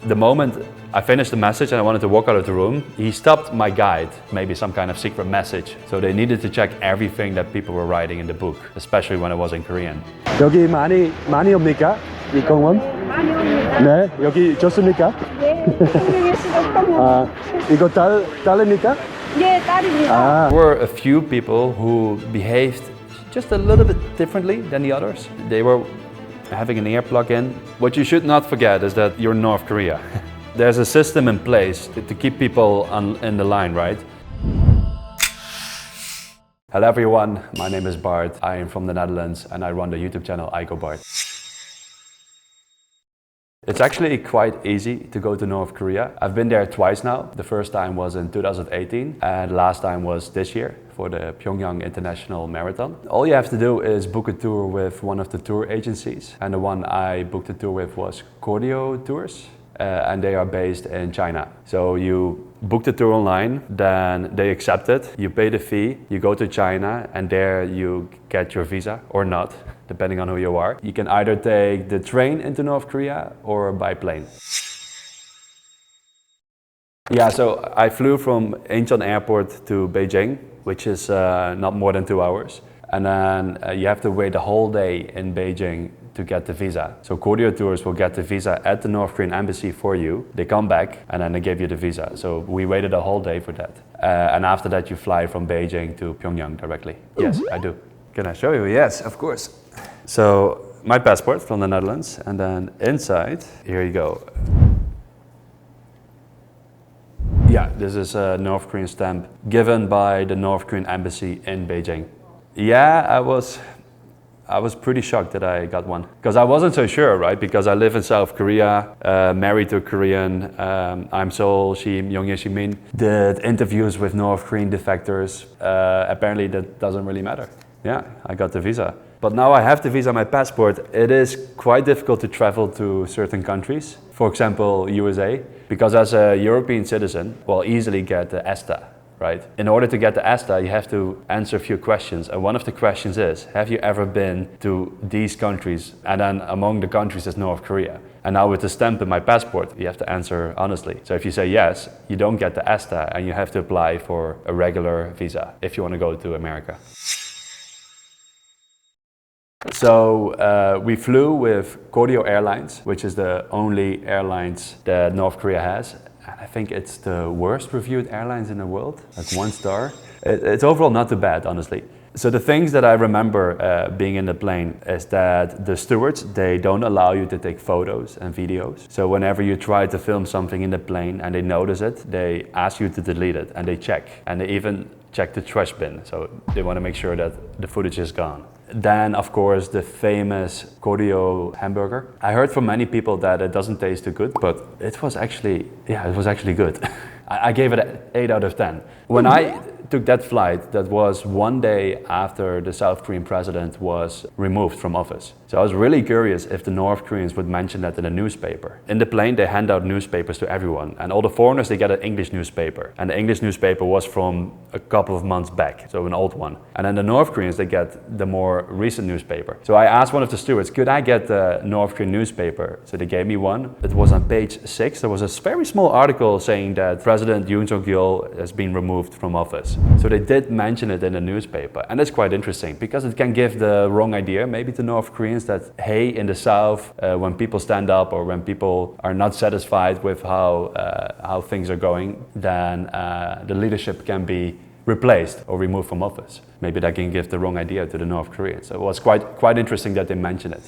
The moment I finished the message and I wanted to walk out of the room, he stopped my guide, maybe some kind of secret message. So they needed to check everything that people were writing in the book, especially when it was in Korean. 여기 많이 옵니까? 이 공원? 많이 옵니다. 네, 여기 좋습니까? 네, 한국에서 너무. 아, 이거 딸입니까? 네, 딸입니다. 아, There were a few people who behaved just a little bit differently than the others. They were having an earplug in. What you should not forget is that you're North Korea. There's a system in place to keep people in the line, right? Hello everyone, my name is Bart. I am from the Netherlands and I run the YouTube channel Aigobart. It's actually quite easy to go to North Korea. I've been there twice now. The first time was in 2018 and the last time was this year for the Pyongyang International Marathon. All you have to do is book a tour with one of the tour agencies, and the one I booked a tour with was Koryo Tours. And they are based in China. So you book the tour online, then they accept it, you pay the fee, you go to China, and there you get your visa or not, depending on who you are. You can either take the train into North Korea or by plane. Yeah, so I flew from Incheon Airport to Beijing, which is not more than 2 hours. And then you have to wait a whole day in Beijing to get the visa. So Koryo Tours will get the visa at the North Korean embassy for you. They come back and then they give you the visa. So we waited a whole day for that. And after that you fly from Beijing to Pyongyang directly. Yes, I do. Can I show you? Yes, of course. So my passport from the Netherlands, and then inside, here you go. Yeah, this is a North Korean stamp given by the North Korean embassy in Beijing. Yeah, I was pretty shocked that I got one. Because I wasn't so sure, right? Because I live in South Korea, married to a Korean. I'm Seoul, she, Myungye Shimin. Did interviews with North Korean defectors. Apparently that doesn't really matter. Yeah, I got the visa. But now I have the visa on my passport. It is quite difficult to travel to certain countries. For example, USA. Because as a European citizen, we'll easily get the ESTA. Right? In order to get the ESTA, you have to answer a few questions. And one of the questions is, have you ever been to these countries? And then among the countries is North Korea. And now with the stamp in my passport, you have to answer honestly. So if you say yes, you don't get the ESTA and you have to apply for a regular visa if you want to go to America. So we flew with Koryo Airlines, which is the only airlines that North Korea has. And I think it's the worst reviewed airlines in the world, like 1 star. It's overall not too bad, honestly. So the things that I remember being in the plane is that the stewards, they don't allow you to take photos and videos. So whenever you try to film something in the plane and they notice it, they ask you to delete it and they check. And they even check the trash bin. So they want to make sure that the footage is gone. Then, of course, the famous Koryo hamburger. I heard from many people that it doesn't taste too good, but it was actually good. I gave it an 8 out of 10. When I took that flight, that was 1 day after the South Korean president was removed from office. So I was really curious if the North Koreans would mention that in a newspaper. In the plane, they hand out newspapers to everyone, and all the foreigners, they get an English newspaper. And the English newspaper was from a couple of months back, so an old one. And then the North Koreans, they get the more recent newspaper. So I asked one of the stewards, could I get the North Korean newspaper? So they gave me one. It was on page 6. There was a very small article saying that President Yoon Suk-yeol has been removed from office. So they did mention it in the newspaper, and that's quite interesting because it can give the wrong idea maybe to North Koreans that, hey, in the South, when people stand up or when people are not satisfied with how things are going, then the leadership can be replaced or removed from office. Maybe that can give the wrong idea to the North Koreans. So it was quite interesting that they mentioned it.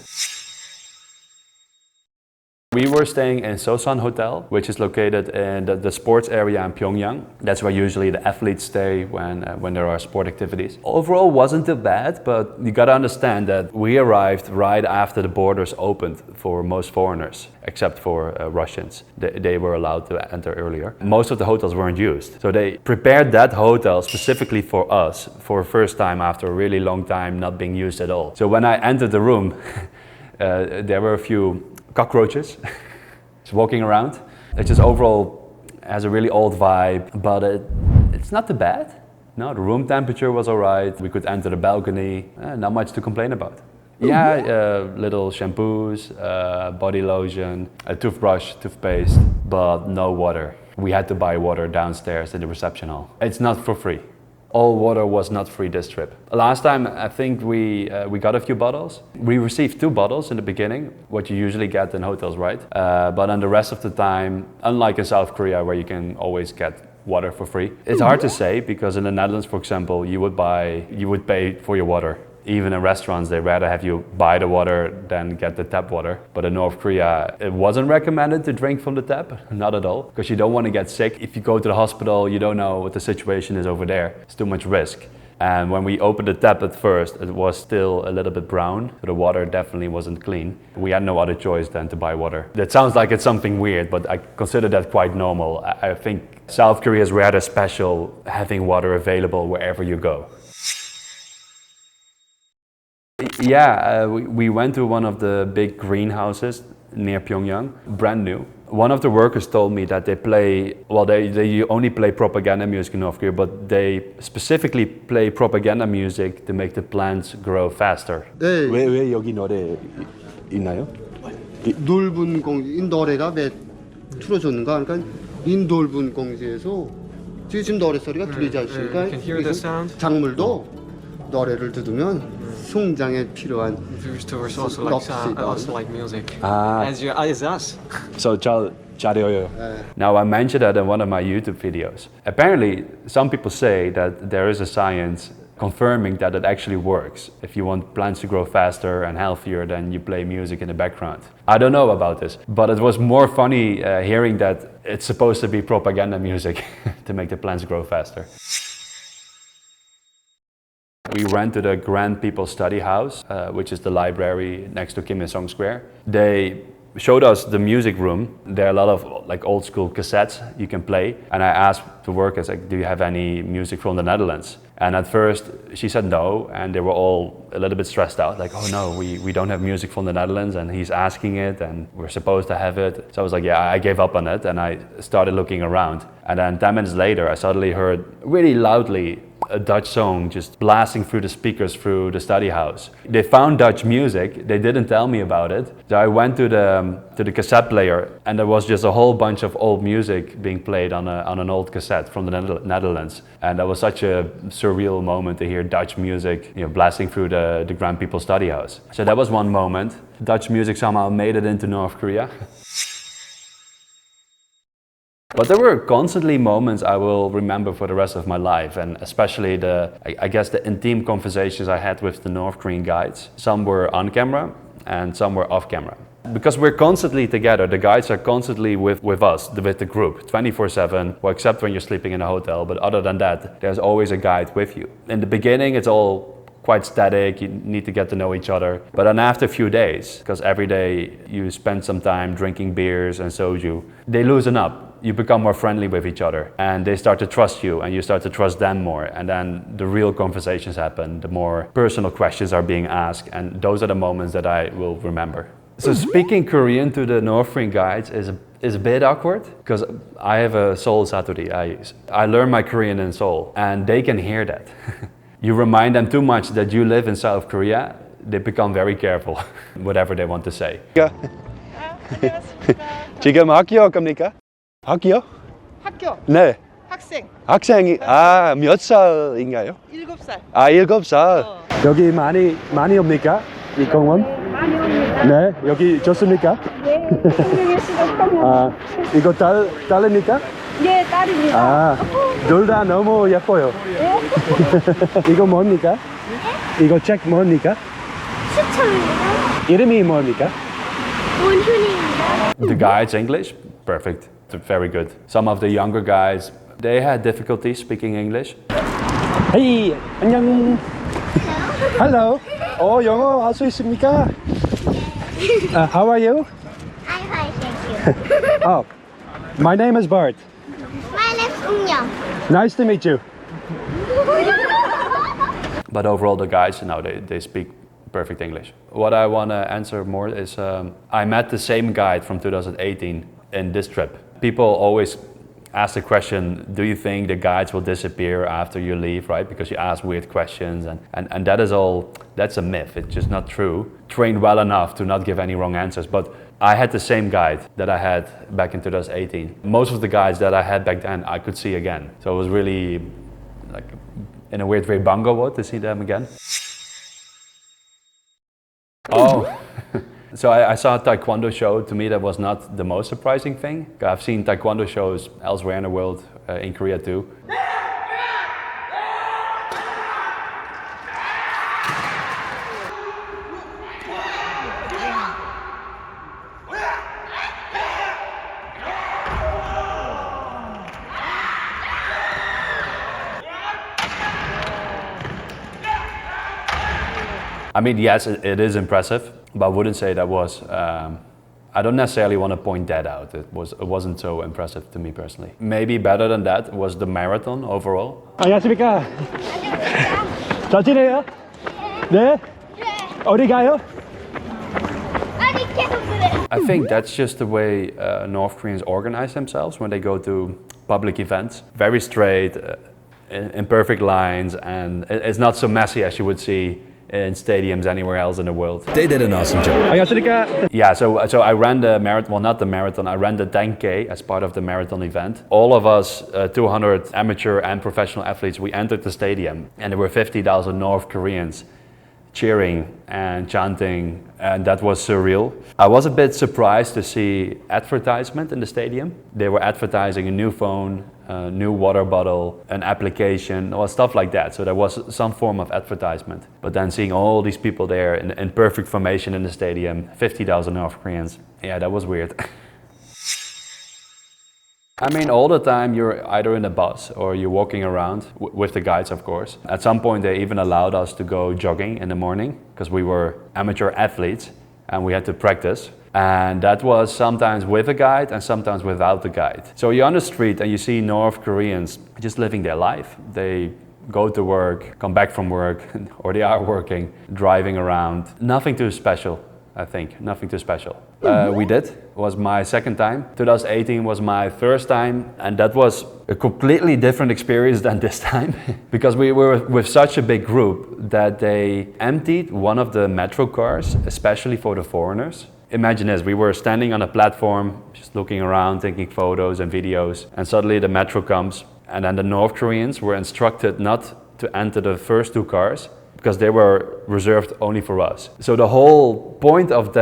We were staying in Sosan Hotel, which is located in the sports area in Pyongyang. That's where usually the athletes stay when there are sport activities. Overall, wasn't too bad, but you gotta understand that we arrived right after the borders opened for most foreigners, except for Russians. They were allowed to enter earlier. Most of the hotels weren't used. So they prepared that hotel specifically for us for the first time after a really long time not being used at all. So when I entered the room, there were a few cockroaches just walking around. It just overall has a really old vibe, but it's not too bad. No, the room temperature was all right. We could enter the balcony. Not much to complain about. Yeah, little shampoos, body lotion, a toothbrush, toothpaste, but no water. We had to buy water downstairs at the reception hall. It's not for free. All water was not free this trip. Last time, I think we got a few bottles. We received 2 bottles in the beginning, what you usually get in hotels, right? But on the rest of the time, unlike in South Korea where you can always get water for free, it's hard to say because in the Netherlands, for example, you would pay for your water. Even in restaurants, they rather have you buy the water than get the tap water. But in North Korea, it wasn't recommended to drink from the tap, not at all, because you don't want to get sick. If you go to the hospital, you don't know what the situation is over there. It's too much risk. And when we opened the tap at first, it was still a little bit brown, so the water definitely wasn't clean. We had no other choice than to buy water. That sounds like it's something weird, but I consider that quite normal. I think South Korea is rather special, having water available wherever you go. Yeah, we went to one of the big greenhouses near Pyongyang, brand new. One of the workers told me that they only play propaganda music in North Korea, but they specifically play propaganda music to make the plants grow faster. 네, 왜 여기 노래 있나요? 넓은 공지, 이 노래가 왜 틀어줬는가? 그러니까 이 넓은 공지에서 지금 노래 소리가 들리지 않습니까? You can hear the sound. 작물도 노래를 들으면 성장에 필요한 Boosters also like music. As us. So 잘해요. Now I mentioned that in one of my YouTube videos. Apparently, some people say that there is a science confirming that it actually works. If you want plants to grow faster and healthier, then you play music in the background. I don't know about this, but it was more funny hearing that it's supposed to be propaganda music to make the plants grow faster. We went to the Grand People Study House, which is the library next to Kim Il-sung Square. They showed us the music room. There are a lot of old school cassettes you can play. And I asked the workers, do you have any music from the Netherlands? And at first she said no, and they were all a little bit stressed out, like, oh no, we don't have music from the Netherlands, and he's asking it, and we're supposed to have it. So I was like, yeah, I gave up on it, and I started looking around. And then 10 minutes later, I suddenly heard really loudly a Dutch song just blasting through the speakers through the study house. They found Dutch music, they didn't tell me about it. So I went to the cassette player, and there was just a whole bunch of old music being played on an old cassette from the Netherlands. And that was such a surreal moment to hear Dutch music, blasting through the Grand People Study House. So that was one moment. Dutch music somehow made it into North Korea. But there were constantly moments I will remember for the rest of my life, and especially the intimate conversations I had with the North Korean guides. Some were on camera and some were off camera. Because we're constantly together, the guides are constantly with us, with the group, 24/7, well, except when you're sleeping in a hotel, but other than that, there's always a guide with you. In the beginning, it's all quite static, you need to get to know each other. But then after a few days, because every day you spend some time drinking beers and soju, they loosen up. You become more friendly with each other, and they start to trust you, and you start to trust them more, and then the real conversations happen, the more personal questions are being asked, and those are the moments that I will remember. So speaking Korean to the North Korean guides is a bit awkward, because I have a Seoul Satori. I learned my Korean in Seoul, and they can hear that. You remind them too much that you live in South Korea, they become very careful, whatever they want to say. 지금 학교 갑니까? 학교? 학교, 네. 학생, 학생이 몇 살인가요? 7살. 7살. 여기 많이 옵니까? 이 공원? 많이 옵니다. 네. 여기 좋습니까? 네, 풍경이 시작합니다. 이거 딸입니까? 네, 딸입니다. 둘 다 너무 예뻐요. 이거 뭡니까? 이거 책 뭡니까? 추천입니다. 이름이 뭡니까? 온실입니다. The guides English, perfect, very good. Some of the younger guys, they had difficulty speaking English. Hey, 안녕. Hello. 영어 할 수 있습니까? How are you? I'm fine, thank you. My name is Bart. My name's Unyoung. Nice to meet you. But overall, the guys, they speak perfect English. What I want to answer more is I met the same guide from 2018 in this trip. People always ask the question, do you think the guides will disappear after you leave, right? Because you ask weird questions and that is all, that's a myth. It's just not true. Trained well enough to not give any wrong answers. But I had the same guide that I had back in 2018. Most of the guides that I had back then, I could see again. So it was really, like, in a weird way, bango to see them again. Oh, so I saw a taekwondo show. To me, that was not the most surprising thing. I've seen taekwondo shows elsewhere in the world, in Korea too. I mean, yes, it is impressive, but I wouldn't say that was, I don't necessarily want to point that out. It wasn't so impressive to me personally. Maybe better than that was the marathon overall. 안녕하십니까? 잘 지내요? 네? 어디 가요? 아니 계속 그래. I think that's just the way North Koreans organize themselves when they go to public events. Very straight, in perfect lines, and it's not so messy as you would see in stadiums anywhere else in the world. They did an awesome job. 안녕하십니까? Yeah, so I ran the marathon, well not the marathon, I ran the 10K as part of the marathon event. All of us, 200 amateur and professional athletes, we entered the stadium and there were 50,000 North Koreans cheering and chanting, and that was surreal. I was a bit surprised to see advertisement in the stadium. They were advertising a new phone, a new water bottle, an application, or stuff like that. So there was some form of advertisement. But then seeing all these people there in perfect formation in the stadium, 50,000 North Koreans, yeah, that was weird. I mean, all the time you're either in a bus or you're walking around with the guides, of course. At some point they even allowed us to go jogging in the morning because we were amateur athletes and we had to practice. And that was sometimes with a guide and sometimes without the guide. So you're on the street and you see North Koreans just living their life. They go to work, come back from work, or they are working, driving around. Nothing too special, I think, nothing too special. We did. It was my second time. 2018 was my first time, and that was a completely different experience than this time because we were with such a big group that they emptied one of the metro cars, especially for the foreigners. Imagine this, we were standing on a platform, just looking around, taking photos and videos, and suddenly the metro comes, and then the North Koreans were instructed not to enter the first two cars because they were reserved only for us. So the whole point of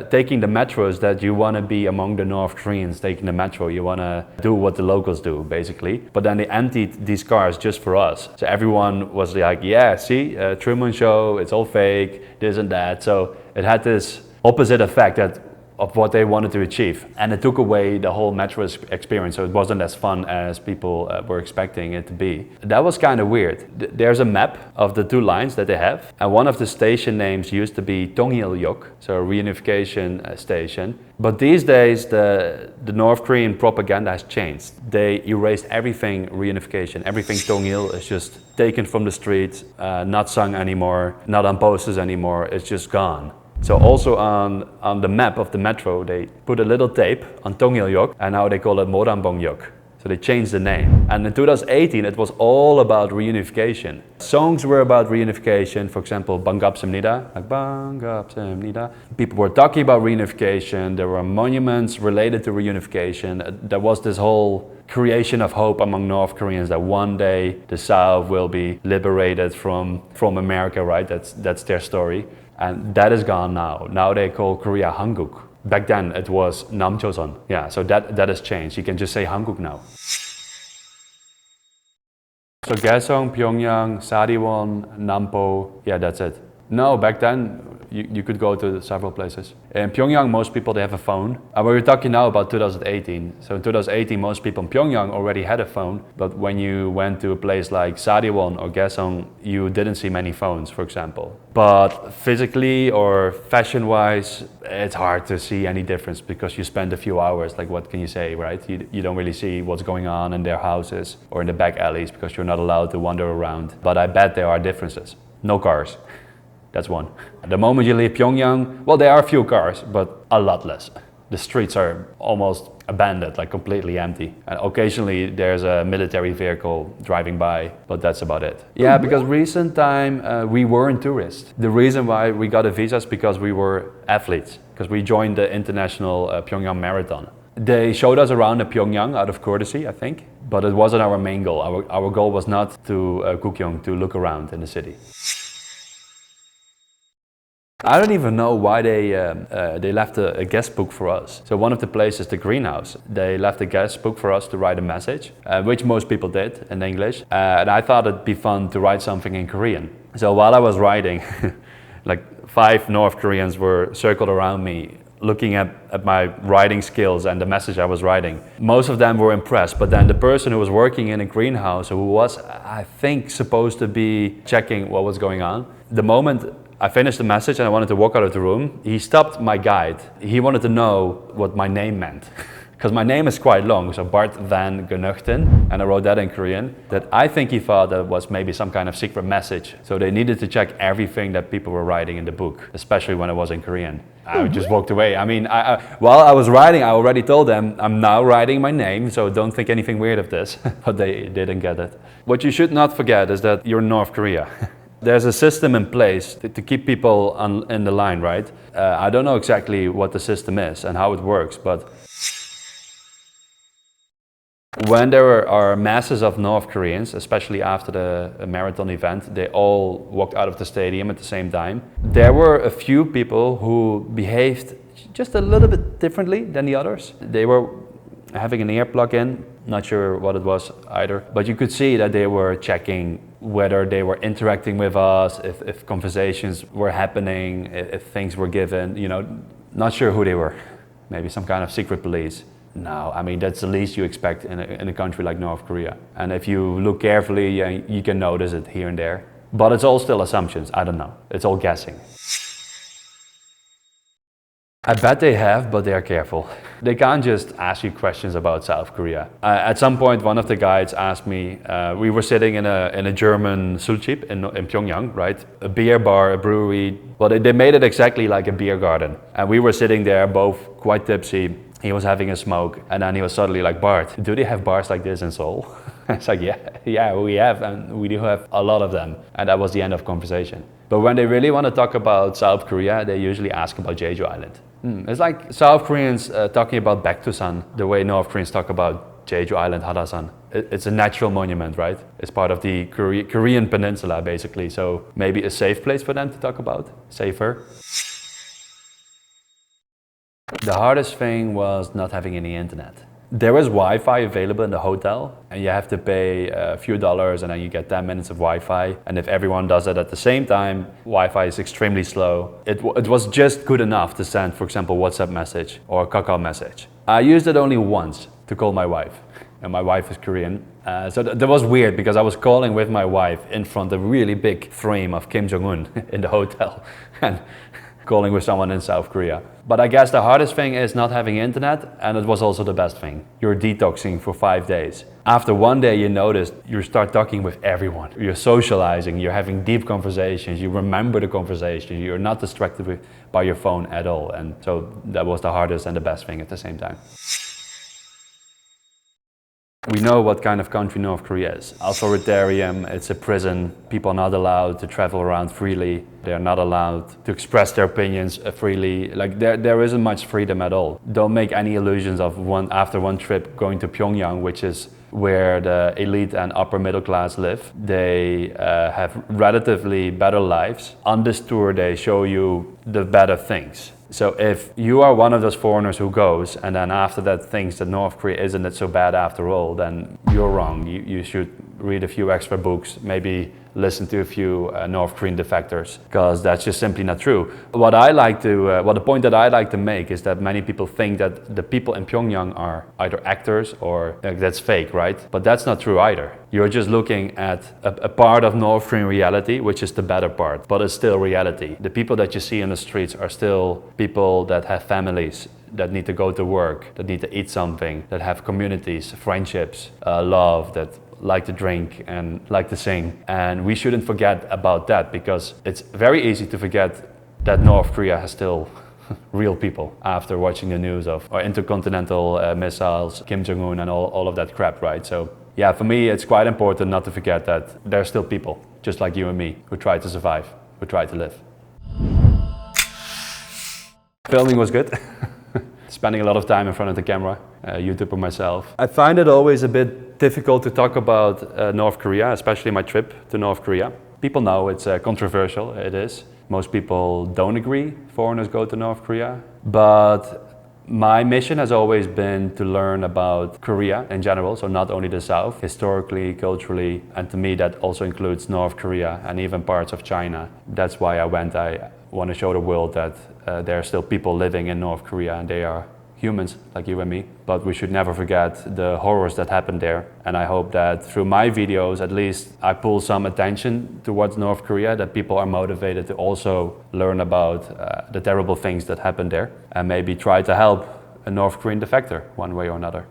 taking the metro is that you want to be among the North Koreans taking the metro. You want to do what the locals do, basically. But then they emptied these cars just for us. So everyone was like, yeah, see, Truman Show, it's all fake, this and that. So it had this opposite effect of what they wanted to achieve. And it took away the whole metro experience, so it wasn't as fun as people were expecting it to be. That was kind of weird. There's a map of the two lines that they have, and one of the station names used to be Tongil-yok, so a reunification station. But these days, the North Korean propaganda has changed. They erased everything reunification. Everything Tongil is just taken from the streets, not sung anymore, not on posters anymore, it's just gone. So also on the map of the metro, they put a little tape on Tongil-yok, and now they call it Moranbong-yok. So they changed the name. And in 2018, it was all about reunification. Songs were about reunification, for example, Bangapsemnida, like Bangapsemnida. People were talking about reunification, there were monuments related to reunification. There was this whole creation of hope among North Koreans that one day the South will be liberated from America, right? That's their story. And that is gone now. Now they call Korea Hanguk. Back then it was Namchoson. Yeah, so that has changed. You can just say Hanguk now. So Gaesong, Pyongyang, Sariwon, Nampo, yeah, that's it. No, back then you could go to several places. In Pyongyang, most people, they have a phone. And we're talking now about 2018. So in 2018, most people in Pyongyang already had a phone. But when you went to a place like Sariwon or Gaesong, you didn't see many phones, for example. But physically or fashion-wise, it's hard to see any difference because you spend a few hours, like what can you say, right? You don't really see what's going on in their houses or in the back alleys because you're not allowed to wander around. But I bet there are differences. No cars. That's one. The moment you leave Pyongyang, well, there are a few cars, but a lot less. The streets are almost abandoned, like completely empty. And occasionally there's a military vehicle driving by, but that's about it. Yeah, because recent time we weren't tourists. The reason why we got a visa is because we were athletes, because we joined the international Pyongyang Marathon. They showed us around the Pyongyang out of courtesy, I think, but it wasn't our main goal. Our goal was not to Gukyeong, to look around in the city. I don't even know why they left a guest book for us. So one of the places, the greenhouse, they left a guest book for us to write a message, which most people did in English. And I thought it'd be fun to write something in Korean. So while I was writing, like 5 North Koreans were circled around me, looking at my writing skills and the message I was writing. Most of them were impressed, but then the person who was working in a greenhouse, who was, I think, supposed to be checking what was going on, the moment I finished the message and I wanted to walk out of the room, he stopped my guide. He wanted to know what my name meant. Because my name is quite long, so Bart van Genuchten, and I wrote that in Korean, that I think he thought that it was maybe some kind of secret message. So they needed to check everything that people were writing in the book, especially when it was in Korean. I just walked away. I mean, while I was writing, I already told them, I'm now writing my name, so don't think anything weird of this. But they didn't get it. What you should not forget is that you're in North Korea. There's a system in place to keep people in the line, right? I don't know exactly what the system is and how it works, but when there are masses of North Koreans, especially after the marathon event, they all walked out of the stadium at the same time. There were a few people who behaved just a little bit differently than the others. They were having an earplug in, not sure what it was either, but you could see that they were checking whether they were interacting with us, if conversations were happening, if things were given, you know, not sure who they were. Maybe some kind of secret police. No, I mean, that's the least you expect in a country like North Korea. And if you look carefully, you can notice it here and there. But it's all still assumptions, I don't know. It's all guessing. I bet they have, but they are careful. They can't just ask you questions about South Korea. At some point, one of the guides asked me, we were sitting in a German sulchip in Pyongyang, right? A beer bar, a brewery, but they made it exactly like a beer garden. And we were sitting there, both quite tipsy. He was having a smoke, and then he was suddenly like, Bart, do they have bars like this in Seoul? It's like, yeah, we have, and we do have a lot of them. And that was the end of conversation. But when they really want to talk about South Korea, they usually ask about Jeju Island. It's like South Koreans talking about Baekdusan, the way North Koreans talk about Jeju Island, Harasan. It's a natural monument, right? It's part of the Korean peninsula, basically. So maybe a safe place for them to talk about, safer. The hardest thing was not having any internet. There was Wi-Fi available in the hotel, and you have to pay a few dollars and then you get 10 minutes of Wi-Fi. And if everyone does it at the same time, Wi-Fi is extremely slow. It was just good enough to send, for example, WhatsApp message or a Kakao message. I used it only once to call my wife, and my wife is Korean. So that was weird because I was calling with my wife in front of a really big frame of Kim Jong-un in the hotel. And calling with someone in South Korea. But I guess the hardest thing is not having internet, and it was also the best thing. You're detoxing for 5 days. After one day you notice you start talking with everyone. You're socializing, you're having deep conversations, you remember the conversation, you're not distracted by your phone at all. And so that was the hardest and the best thing at the same time. We know what kind of country North Korea is. Authoritarian, it's a prison. People are not allowed to travel around freely. They're not allowed to express their opinions freely. Like there isn't much freedom at all. Don't make any illusions of after one trip going to Pyongyang, which is where the elite and upper middle class live. They have relatively better lives. On this tour, they show you the better things. So if you are one of those foreigners who goes and then after that thinks that North Korea isn't so bad after all, then you're wrong. You should read a few extra books, maybe listen to a few North Korean defectors, because that's just simply not true. The point that I like to make is that many people think that the people in Pyongyang are either actors or that's fake, right? But that's not true either. You're just looking at a part of North Korean reality, which is the better part, but it's still reality. The people that you see in the streets are still people that have families, that need to go to work, that need to eat something, that have communities, friendships, love, that like to drink and like to sing. And we shouldn't forget about that, because it's very easy to forget that North Korea has still real people after watching the news of intercontinental missiles, Kim Jong-un and all of that crap, right? So yeah, for me it's quite important not to forget that there are still people, just like you and me, who try to survive, who try to live. Filming was good. Spending a lot of time in front of the camera, YouTuber myself. I find it always a bit difficult to talk about North Korea, especially my trip to North Korea. People know it's controversial, it is. Most people don't agree foreigners go to North Korea. But my mission has always been to learn about Korea in general, so not only the South, historically, culturally, and to me that also includes North Korea and even parts of China. That's why I went. I want to show the world that there are still people living in North Korea and they are humans like you and me, but we should never forget the horrors that happened there. And I hope that through my videos, at least I pull some attention towards North Korea, that people are motivated to also learn about the terrible things that happened there and maybe try to help a North Korean defector one way or another.